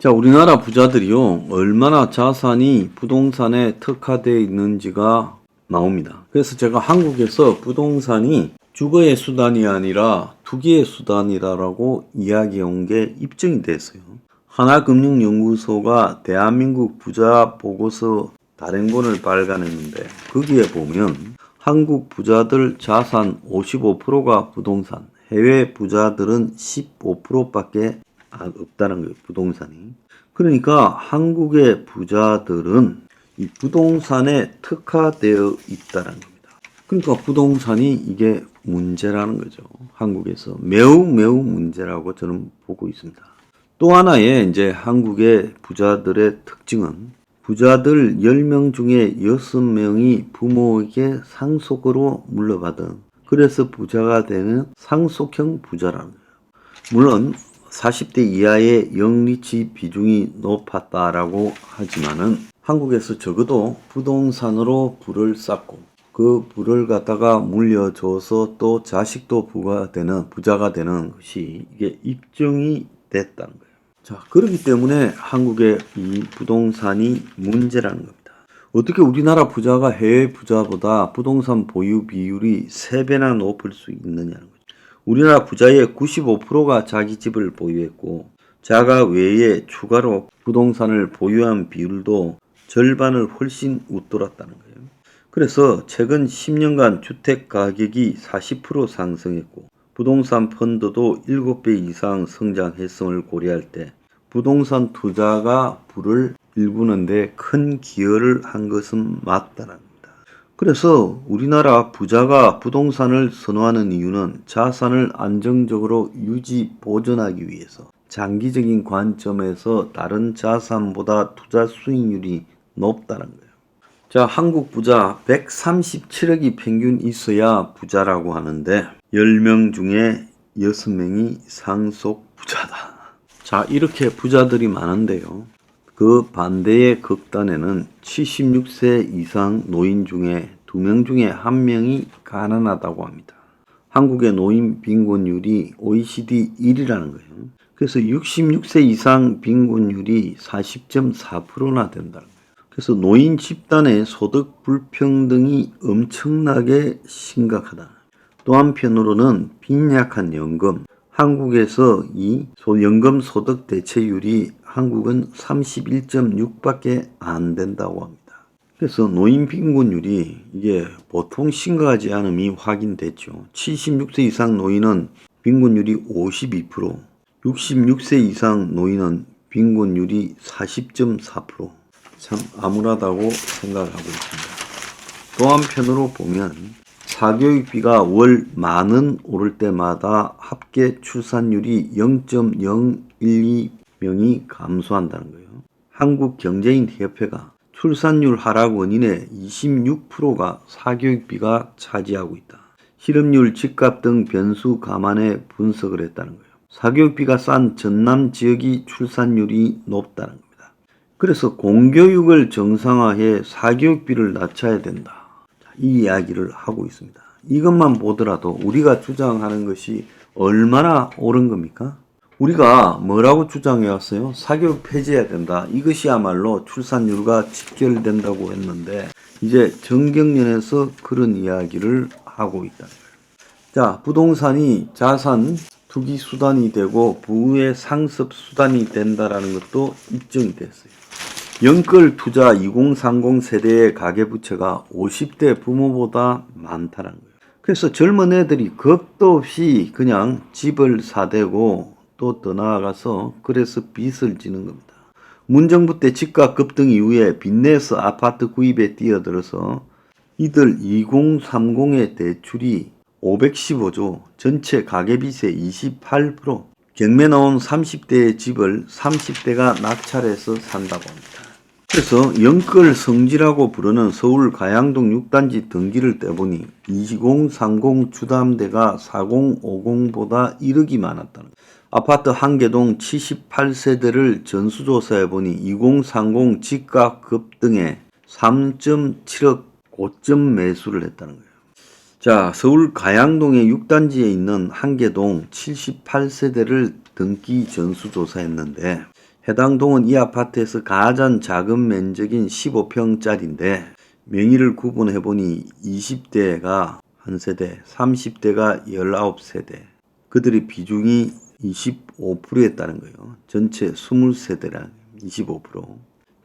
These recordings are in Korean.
자, 우리나라 부자들이요, 얼마나 자산이 부동산에 특화되어 있는지가 나옵니다. 그래서 제가 한국에서 부동산이 주거의 수단이 아니라 투기의 수단이라고 이야기해 온 게 입증이 됐어요. 하나금융연구소가 대한민국 부자 보고서 단행본을 발간했는데 거기에 보면 한국 부자들 자산 55%가 부동산, 해외 부자들은 15%밖에 없다는 거예요, 부동산이. 그러니까 한국의 부자들은 이 부동산에 특화되어 있다는 겁니다. 그러니까 부동산이 이게 문제라는 거죠. 한국에서 매우 문제라고 저는 보고 있습니다. 또 하나의 이제 한국의 부자들의 특징은 부자들 10명 중에 6명이 부모에게 상속으로 물려받은, 그래서 부자가 되는 상속형 부자라는 거예요. 물론 40대 이하의 영리치 비중이 높았다라고 하지만은 한국에서 적어도 부동산으로 부를 쌓고 그 부를 갖다가 물려줘서 또 자식도 부자가 되는 것이 이게 입증이 됐다는 거예요. 자, 그렇기 때문에 한국의 이 부동산이 문제라는 겁니다. 어떻게 우리나라 부자가 해외 부자보다 부동산 보유 비율이 3배나 높을 수 있느냐는 거죠. 우리나라 부자의 95%가 자기 집을 보유했고 자가 외에 추가로 부동산을 보유한 비율도 절반을 훨씬 웃돌았다는 거예요. 그래서 최근 10년간 주택 가격이 40% 상승했고 부동산 펀드도 7배 이상 성장했음을 고려할 때 부동산 투자가 부를 일구는데 큰 기여를 한 것은 맞다는 겁니다. 그래서 우리나라 부자가 부동산을 선호하는 이유는 자산을 안정적으로 보존하기 위해서 장기적인 관점에서 다른 자산보다 투자 수익률이 높다는 거예요. 자, 한국 부자 137억이 평균 있어야 부자라고 하는데 10명 중에 6명이 상속 부자다. 자, 이렇게 부자들이 많은데요. 그 반대의 극단에는 76세 이상 노인 중에 2명 중에 1명이 가난하다고 합니다. 한국의 노인 빈곤율이 OECD 1위라는 거예요. 그래서 66세 이상 빈곤율이 40.4%나 된다는 거예요. 그래서 노인 집단의 소득 불평등이 엄청나게 심각하다. 또 한편으로는 빈약한 연금, 한국에서 이 연금 소득 대체율이 한국은 31.6밖에 안 된다고 합니다. 그래서 노인 빈곤율이 이게 보통 심각하지 않음이 확인됐죠. 76세 이상 노인은 빈곤율이 52%, 66세 이상 노인은 빈곤율이 40.4%. 참 암울하다고 생각을 하고 있습니다. 또 한편으로 보면 사교육비가 월 10,000원 오를 때마다 합계 출산율이 0.012명이 감소한다는 거예요. 한국경제인협회가 출산율 하락 원인의 26%가 사교육비가 차지하고 있다. 실업률, 집값 등 변수 감안해 분석을 했다는 거예요. 사교육비가 싼 전남 지역이 출산율이 높다는 겁니다. 그래서 공교육을 정상화해 사교육비를 낮춰야 된다. 이 이야기를 하고 있습니다. 이것만 보더라도 우리가 주장하는 것이 얼마나 옳은 겁니까? 우리가 뭐라고 주장해 왔어요? 사교육 폐지해야 된다. 이것이야말로 출산율과 직결된다고 했는데 이제 정경련에서 그런 이야기를 하고 있다. 자, 부동산이 자산 투기 수단이 되고 부의 상습 수단이 된다라는 것도 입증이 됐어요. 연끌 투자 2030 세대의 가계부채가 50대 부모보다 많다는 거예요. 그래서 젊은 애들이 겁도 없이 그냥 집을 사대고 또 더 나아가서 그래서 빚을 지는 겁니다. 문정부 때 집값 급등 이후에 빚내서 아파트 구입에 뛰어들어서 이들 2030의 대출이 515조, 전체 가계빚의 28%, 경매 나온 30대의 집을 30대가 낙찰해서 산다고 합니다. 그래서 영끌 성지라고 부르는 서울 가양동 6단지 등기를 떼보니 2030 주담대가 4050보다 1억이 많았다는 거예요. 아파트 한개동 78세대를 전수조사해보니 2030 집값 급등에 3.7억 고점 매수를 했다는 거예요. 자, 서울 가양동의 6단지에 있는 한개동 78세대를 등기 전수조사했는데 해당 동은 이 아파트에서 가장 작은 면적인 15평짜리인데 명의를 구분해보니 20대가 한 세대, 30대가 19세대, 그들의 비중이 25%였다는 거예요. 전체 20세대랑 25%.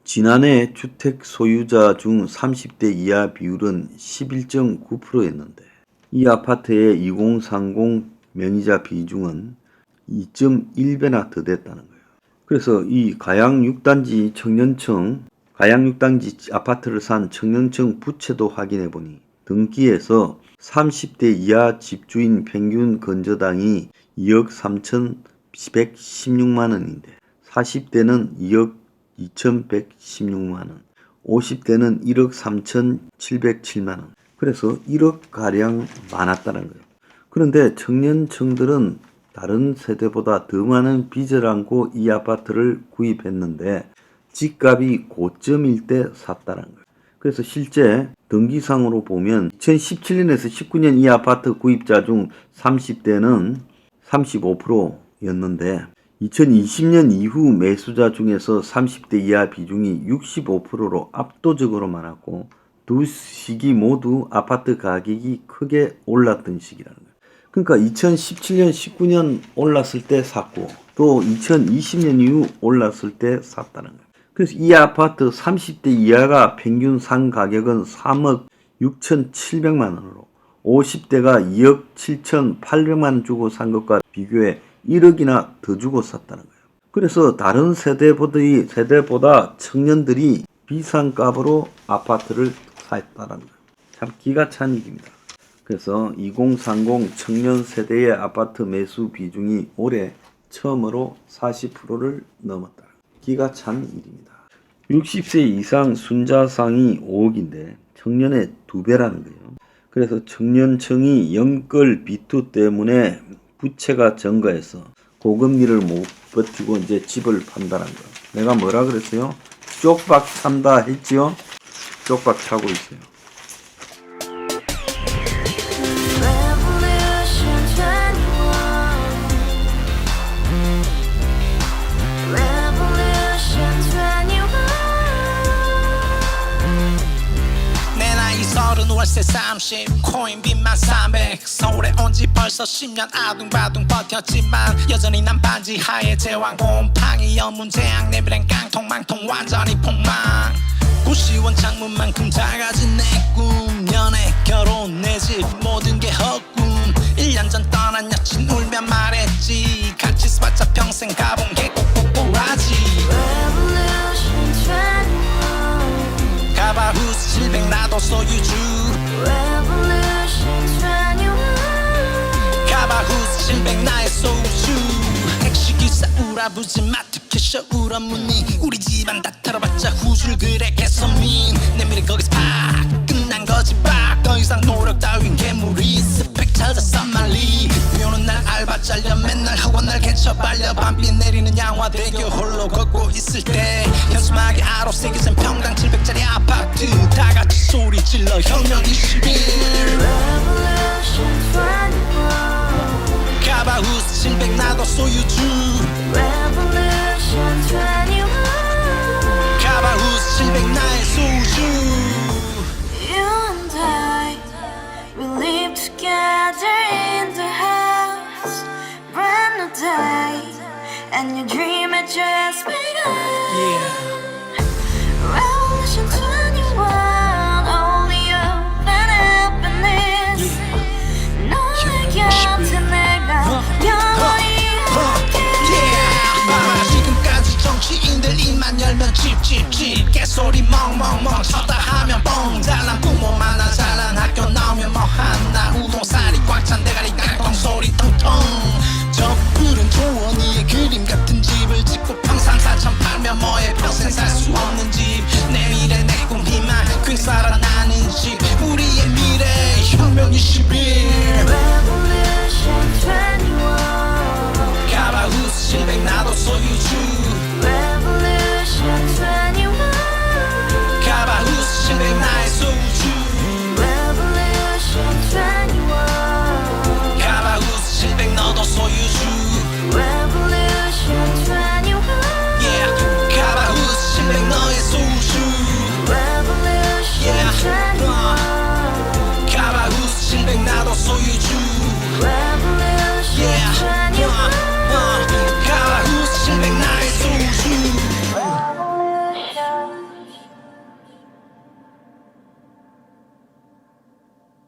지난해 주택 소유자 중 30대 이하 비율은 11.9%였는데 이 아파트의 2030 명의자 비중은 2.1배나 더 됐다는 거예요. 그래서 이 가양 6단지 아파트를 산 청년층 부채도 확인해 보니 등기에서 30대 이하 집주인 평균 건저당이 2억 3,116만 원인데 40대는 2억 2,116만 원, 50대는 1억 3,707만 원. 그래서 1억 가량 많았다는 거예요. 그런데 청년층들은 다른 세대보다 더 많은 빚을 안고 이 아파트를 구입했는데 집값이 고점일 때 샀다는 거예요. 그래서 실제 등기상으로 보면 2017년에서 19년 이 아파트 구입자 중 30대는 35%였는데 2020년 이후 매수자 중에서 30대 이하 비중이 65%로 압도적으로 많았고 두 시기 모두 아파트 가격이 크게 올랐던 시기라는 거예요. 그러니까 2017년, 19년 올랐을 때 샀고 또 2020년 이후 올랐을 때 샀다는 거예요. 그래서 이 아파트 30대 이하가 평균 산 가격은 3억 6,700만 원으로 50대가 2억 7,800만 원 주고 산 것과 비교해 1억이나 더 주고 샀다는 거예요. 그래서 다른 세대보다 청년들이 비싼 값으로 아파트를 샀다는 거예요. 참 기가 찬 일입니다. 그래서 2030 청년 세대의 아파트 매수 비중이 올해 처음으로 40%를 넘었다. 기가 찬 일입니다. 60세 이상 순자상이 5억인데 청년의 2배라는 거예요. 그래서 청년층이 연끌 비투 때문에 부채가 증가해서 고금리를 못 버티고 이제 집을 판다는 거예요. 내가 뭐라 그랬어요? 쪽박 산다 했지요? 쪽박 차고 있어요. 월세 30 코인빚만 300 서울에 온지 벌써 10년 아둥바둥 버텼지만 여전히 난 반지 하에 제왕 곰팡이 연문제약 내비랭 깡통 망통 완전히 폭망 고시원 창문만큼 작아진 내 꿈 연애 결혼 내 집 모든 게 헛꿈 1년 전 떠난 여친 울며 말했지 같이 스파차 평생 가본 게 꼭꼭꼬라지 가바후스 700 나도 소유주 가바후스 700 나의 소주 택시기사 우라부지 마트 캐셔 울어무니 우리 집안 다 털어봤자 후줄 그래 개선민 내미래 거기서 팍 끝난 거지 팍 더 이상 노력 따윈 괴물이 스펙 찾아서 말리 비오는 날 알바 잘려 맨날 학원 날 개쳐 발려 밤비 내리는 양화대교 홀로 걷고 있을 때 현수막에 아로 새겨진 평당 700짜리 아파트 다같이 소리 질러 혁명 21 가바후스 700 나도 소유주 가바후스 700 나의 소주 Together in the house, brand new day, and your dream had just begun.